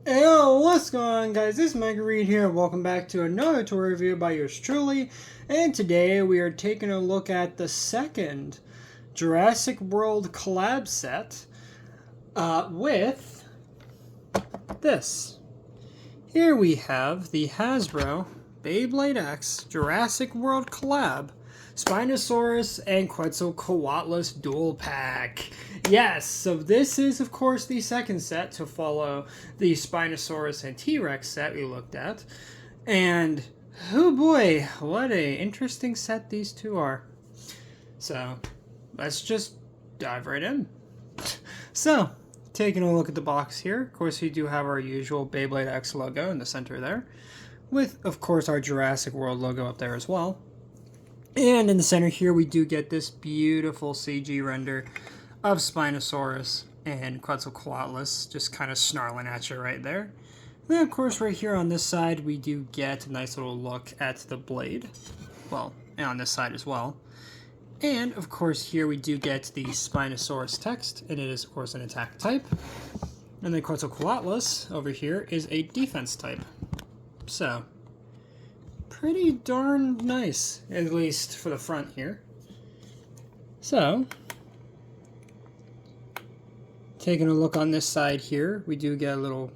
Yo, what's going on, guys? This is MRGang here. Welcome back to another toy review by yours truly. And today we are taking a look at the second Jurassic World collab set with this. Here we have the Hasbro Beyblade X Jurassic World collab Spinosaurus and Quetzalcoatlus dual pack. Yes, so this is of course the second set to follow the Spinosaurus and T-Rex set we looked at. And oh boy, what a interesting set these two are. So let's just dive right in. So, taking a look at the box here, of course we do have our usual Beyblade X logo in the center there, with of course our Jurassic World logo up there as well. And in the center here, we do get this beautiful CG render of Spinosaurus and Quetzalcoatlus just kind of snarling at you right there. And then, of course, right here on this side, we do get a nice little look at the blade. Well, and on this side as well. And, of course, here we do get the Spinosaurus text, and it is, of course, an attack type. And then Quetzalcoatlus over here is a defense type. So, pretty darn nice, at least for the front here. So, taking a look on this side here, we do get a little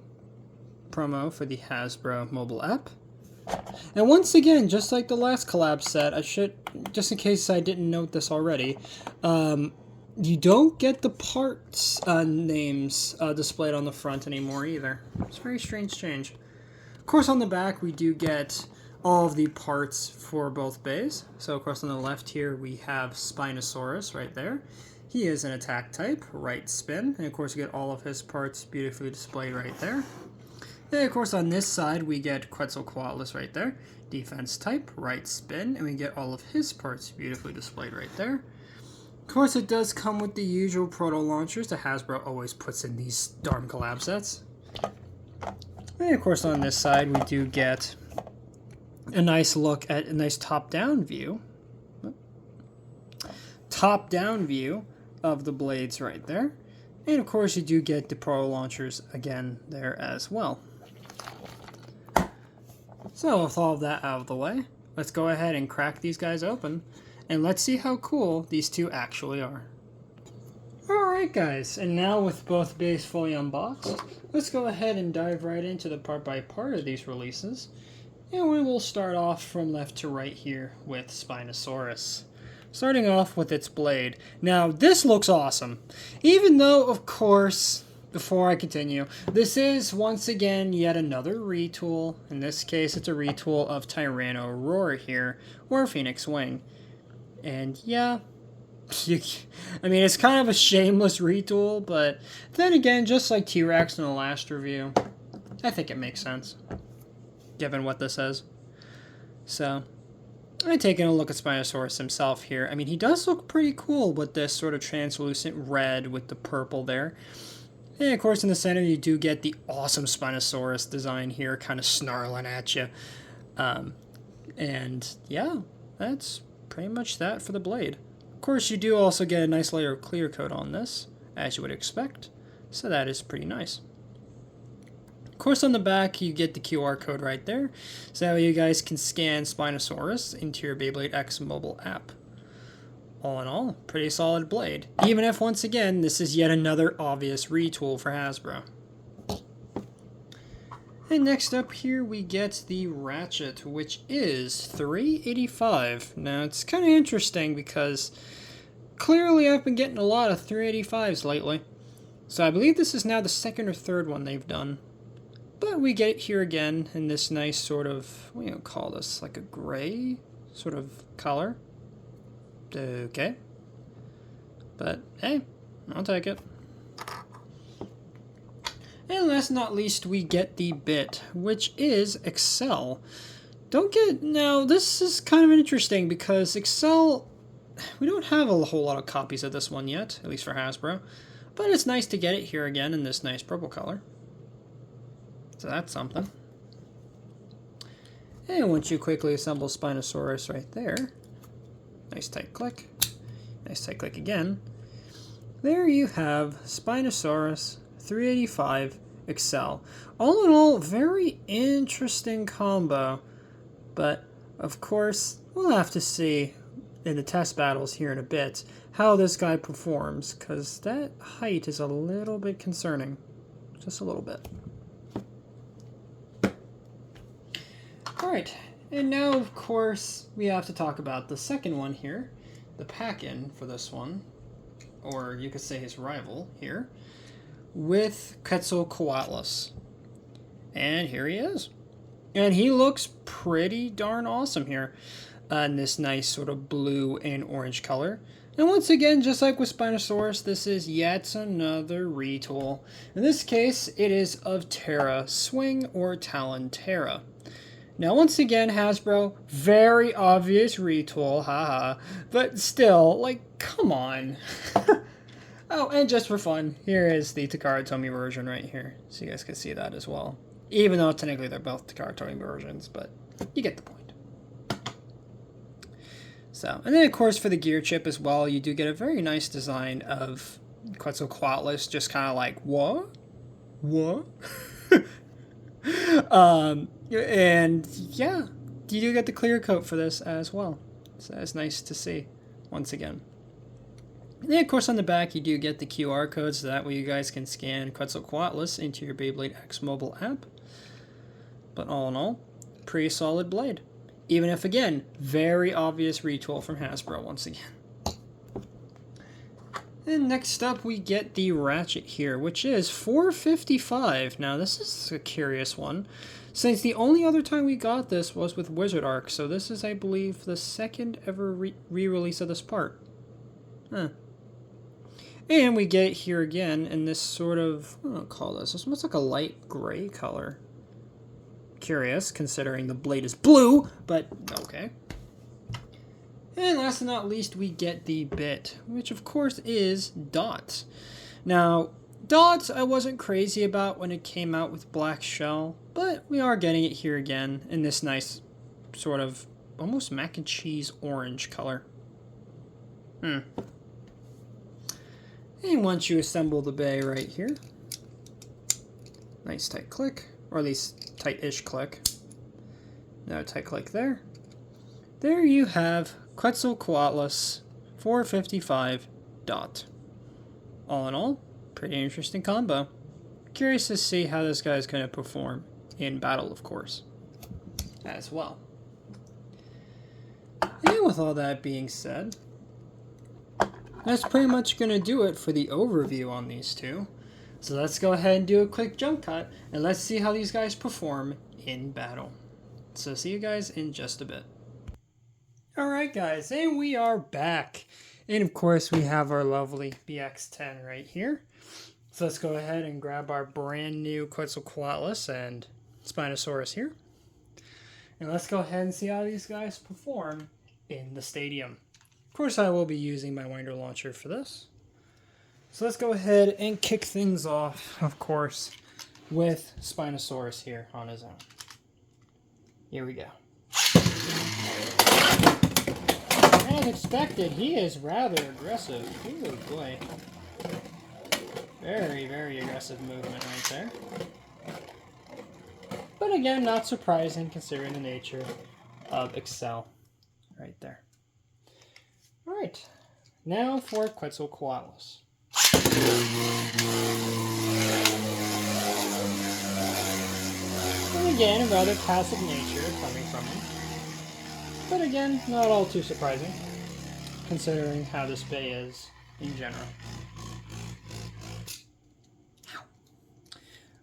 promo for the Hasbro mobile app. And once again, just like the last collab set, just in case I didn't note this already, you don't get the parts names displayed on the front anymore either. It's a very strange change. Of course, on the back, we do get all of the parts for both bays. So, of course, on the left here, we have Spinosaurus right there. He is an attack type, right spin, and of course you get all of his parts beautifully displayed right there. And of course on this side we get Quetzalcoatlus right there, defense type, right spin, and we get all of his parts beautifully displayed right there. Of course it does come with the usual proto launchers that Hasbro always puts in these darn collab sets. And of course on this side we do get a nice look at a nice top-down view. Top-down view of the blades right there. And of course you do get the Pro launchers again there as well. So with all of that out of the way, let's go ahead and crack these guys open and let's see how cool these two actually are. Alright guys, and now with both bays fully unboxed, let's go ahead and dive right into the part by part of these releases. And we will start off from left to right here with Spinosaurus. Starting off with its blade. Now, this looks awesome. Even though, of course, before I continue, this is, once again, yet another retool. In this case, it's a retool of Tyranno Roar here, or Phoenix Wing. And, yeah, I mean, it's kind of a shameless retool, but then again, just like T-Rex in the last review, I think it makes sense, given what this is. So, I'm taking a look at Spinosaurus himself here. I mean, he does look pretty cool with this sort of translucent red with the purple there. And of course in the center you do get the awesome Spinosaurus design here, kind of snarling at you. And yeah, that's pretty much that for the blade. Of course you do also get a nice layer of clear coat on this, as you would expect. So that is pretty nice. Of course, on the back, you get the QR code right there, so you guys can scan Spinosaurus into your Beyblade X mobile app. All in all, pretty solid blade, even if, once again, this is yet another obvious retool for Hasbro. And next up here, we get the Ratchet, which is $385. Now, it's kind of interesting because clearly I've been getting a lot of $385s lately. So I believe this is now the second or third one they've done. But we get it here again in this nice sort of, what do you call this, like a gray sort of color. Okay. But, hey, I'll take it. And last but not least, we get the bit, which is Excel. Now, this is kind of interesting because Excel, we don't have a whole lot of copies of this one yet, at least for Hasbro. But it's nice to get it here again in this nice purple color. So that's something. And once you quickly assemble Spinosaurus right there, nice tight click, nice tight click again, there you have Spinosaurus 385 excel. All in all, very interesting combo. But, of course, we'll have to see in the test battles here in a bit how this guy performs, because that height is a little bit concerning. Just a little bit. Alright, and now, of course, we have to talk about the second one here, the pack-in for this one, or you could say his rival here, with Quetzalcoatlus. And here he is. And he looks pretty darn awesome here in this nice sort of blue and orange color. And once again, just like with Spinosaurus, this is yet another retool. In this case, it is of Terra Swing or Talon Terra. Now, once again, Hasbro, very obvious retool, haha. But still, like, come on. Oh, and just for fun, here is the Takara Tomy version right here. So you guys can see that as well. Even though technically they're both Takara Tomy versions, but you get the point. So, and then of course for the gear chip as well, you do get a very nice design of Quetzalcoatlus, just kind of like, what? What? And yeah, you do get the clear coat for this as well. So that's nice to see, once again. And then, of course, on the back, you do get the QR code, so that way you guys can scan Quetzalcoatlus into your Beyblade X mobile app. But all in all, pretty solid blade. Even if, again, very obvious retool from Hasbro once again. And next up, we get the Ratchet here, which is $4.55. Now, this is a curious one, since the only other time we got this was with Wizard Arc, so this is, I believe, the second ever re-release of this part. Huh. And we get it here again in this sort of, I don't know what to call this. This looks like a light gray color. Curious, considering the blade is blue, but okay. And last but not least, we get the bit, which of course is Dot. Now, Dot I wasn't crazy about when it came out with Black Shell, but we are getting it here again in this nice sort of almost mac and cheese orange color. And once you assemble the bay right here, nice tight click, or at least tight-ish click. Now tight click there. There you have Quetzalcoatlus 455 Dot. All in all, pretty interesting combo. Curious to see how this guy's going to perform in battle, of course, as well. And with all that being said, that's pretty much going to do it for the overview on these two. So let's go ahead and do a quick jump cut, and let's see how these guys perform in battle. So see you guys in just a bit. Alright guys, and we are back. And of course we have our lovely BX10 right here. So let's go ahead and grab our brand new Quetzalcoatlus and Spinosaurus here. And let's go ahead and see how these guys perform in the stadium. Of course, I will be using my winder launcher for this. So let's go ahead and kick things off, of course, with Spinosaurus here on his own. Here we go. As expected, he is rather aggressive. Ooh, boy. Very, very aggressive movement right there. But again, not surprising considering the nature of Excel right there. Alright, now for Quetzalcoatlus. And again, a rather passive nature coming from him. But again, not all too surprising, considering how this bay is in general.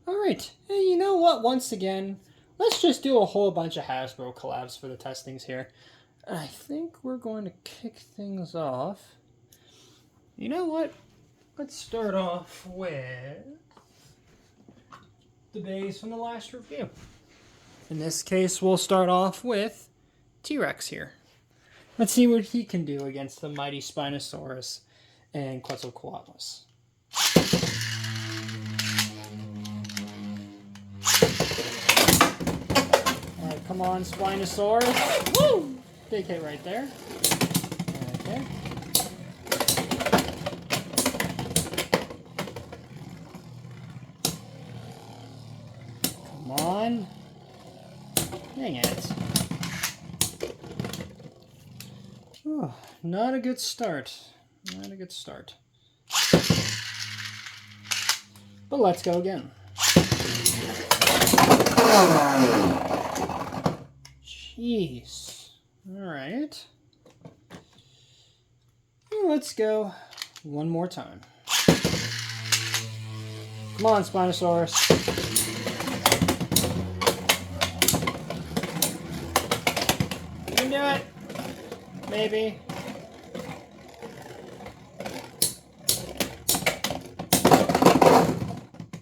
Alright, and you know what, once again, let's just do a whole bunch of Hasbro collabs for the testings here. I think we're going to kick things off. You know what? Let's start off with the bays from the last review. In this case, we'll start off with T-Rex here. Let's see what he can do against the mighty Spinosaurus and Quetzalcoatlus. Alright, come on, Spinosaurus. Woo! Big hit right there. Okay. not a good start. Not a good start. But let's go again. Jeez. Alright. Let's go one more time. Come on, Spinosaurus. You can do it. Maybe.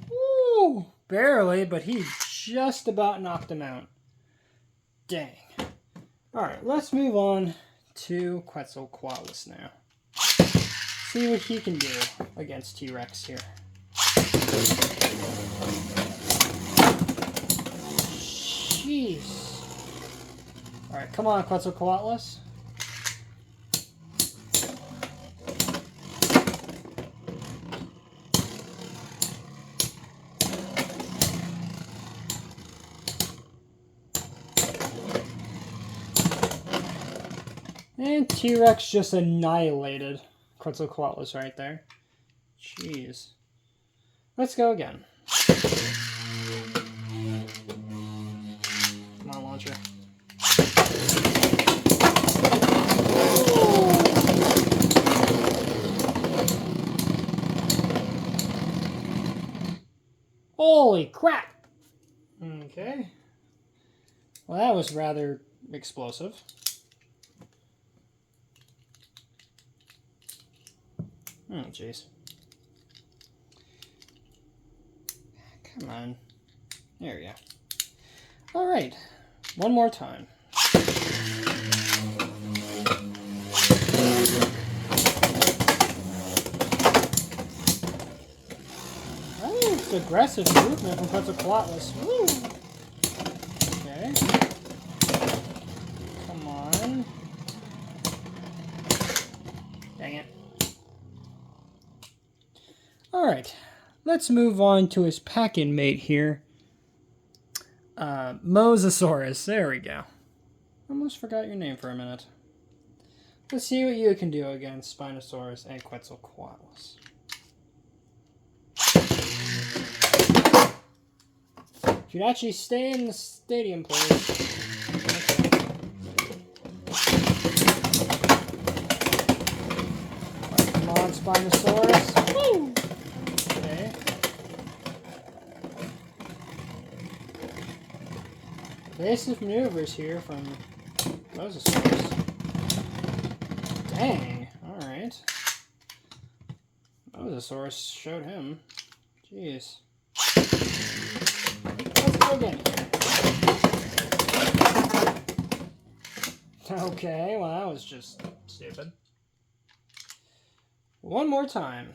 Woo! Barely, but he just about knocked him out. Dang. Alright, let's move on to Quetzalcoatlus now. See what he can do against T-Rex here. Jeez. Alright, come on, Quetzalcoatlus. And T-Rex just annihilated Quetzalcoatlus right there. Jeez. Let's go again. Come on, launcher. Holy crap! Okay. Well, that was rather explosive. Oh, jeez. Come on. There we go. Alright. One more time. I think it's aggressive movement from Quetzalcoatlus. Woo! Okay. Come on. Dang it. Alright, let's move on to his pack-in mate here. Mosasaurus, there we go. Almost forgot your name for a minute. Let's see what you can do against Spinosaurus and Quetzalcoatlus. If you'd actually stay in the stadium, please. Come on, Spinosaurus. Woo! Okay. Evasive maneuvers here from Mosasaurus. Dang. Alright. Mosasaurus showed him. Jeez. Let's go again. Okay, well that was just stupid. One more time.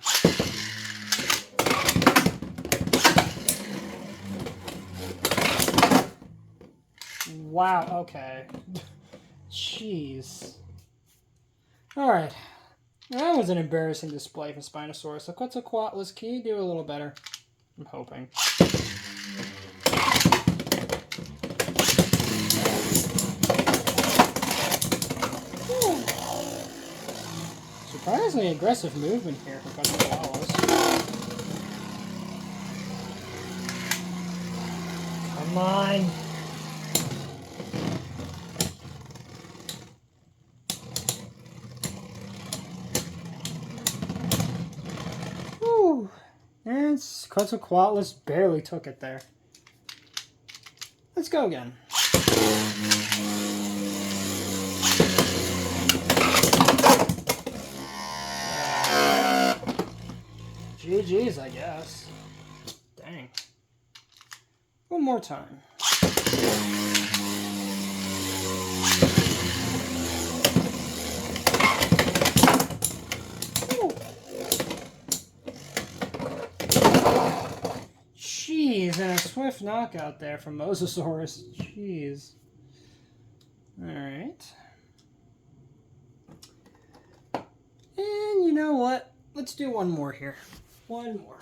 Wow, okay. Jeez. Alright. That was an embarrassing display from Spinosaurus. So Quetzalcoatlus, can you do a little better? I'm hoping. Whew. Surprisingly aggressive movement here from Quetzalcoatlus. Come on. And Quetzalcoatlus barely took it there. Let's go again. GG's, I guess. Dang. One more time. Jeez, and a swift knockout there from Mosasaurus. Jeez. Alright. And you know what? Let's do one more here. One more.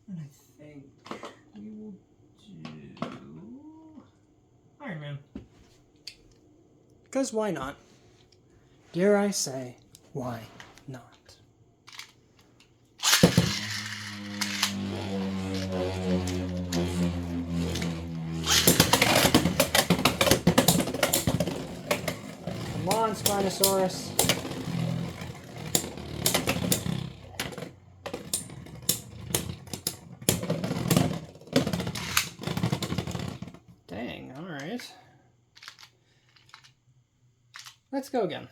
And I think we will do Iron Man. Because why not? Dare I say, why not? Come on, Spinosaurus. Dang, alright. Let's go again.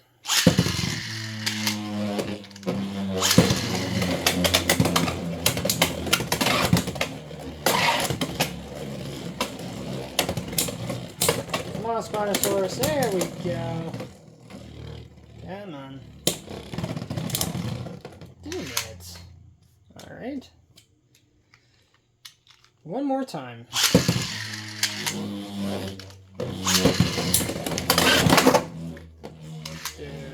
Come on, Spinosaurus. There we go. Come on. Damn it. Alright. One more time.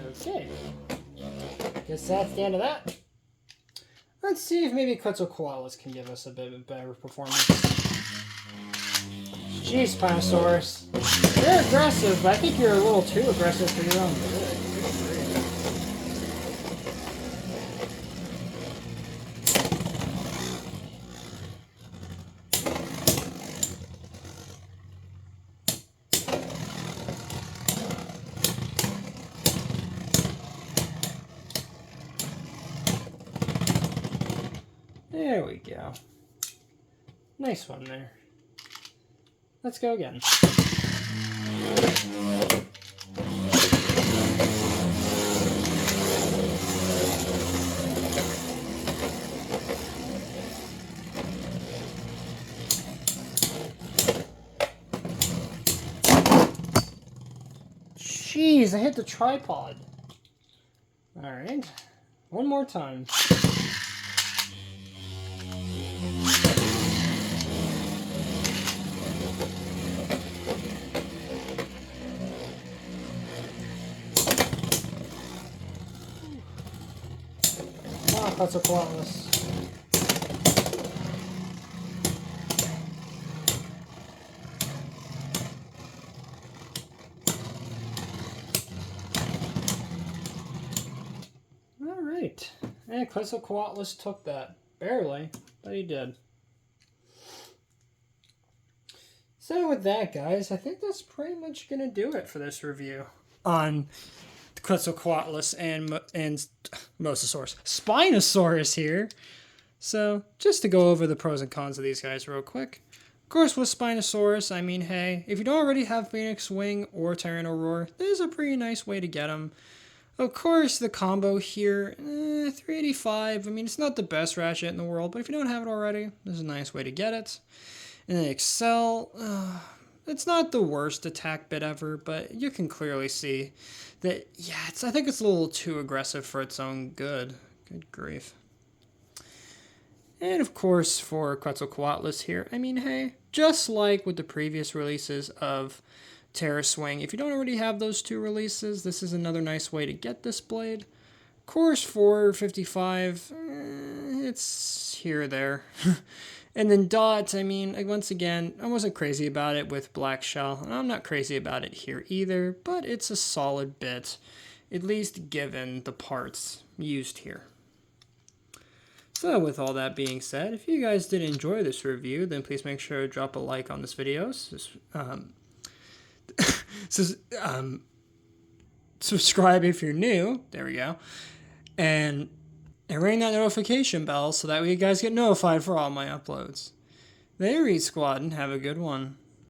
Okay. Guess that's the end of that. Let's see if maybe Quetzalcoatlus can give us a bit of a better performance. Jeez, Spinosaurus. You're aggressive, but I think you're a little too aggressive for your own good. There we go. Nice one there. Let's go again. Jeez, I hit the tripod. Alright. One more time. Quetzalcoatlus. Alright. And Quetzalcoatlus took that. Barely, but he did. So with that, guys, I think that's pretty much going to do it for this review on Quetzalcoatlus and Mosasaurus. Spinosaurus here. So, just to go over the pros and cons of these guys real quick. Of course, with Spinosaurus, I mean, hey, if you don't already have Phoenix Wing or Tyranno Roar, this is a pretty nice way to get them. Of course, the combo here, 385. I mean, it's not the best Ratchet in the world, but if you don't have it already, this is a nice way to get it. And then Excel, it's not the worst attack bit ever, but you can clearly see that, yeah, I think it's a little too aggressive for its own good. Good grief. And of course, for Quetzalcoatlus here, I mean, hey, just like with the previous releases of Terra Swing, if you don't already have those two releases, this is another nice way to get this blade. Of course, for 55, it's here or there. And then Dot, I mean, once again, I wasn't crazy about it with Black Shell, and I'm not crazy about it here either, but it's a solid bit, at least given the parts used here. So with all that being said, if you guys did enjoy this review, then please make sure to drop a like on this video. Subscribe if you're new. There we go. And ring that notification bell so that way you guys get notified for all my uploads. There, Squad, and have a good one.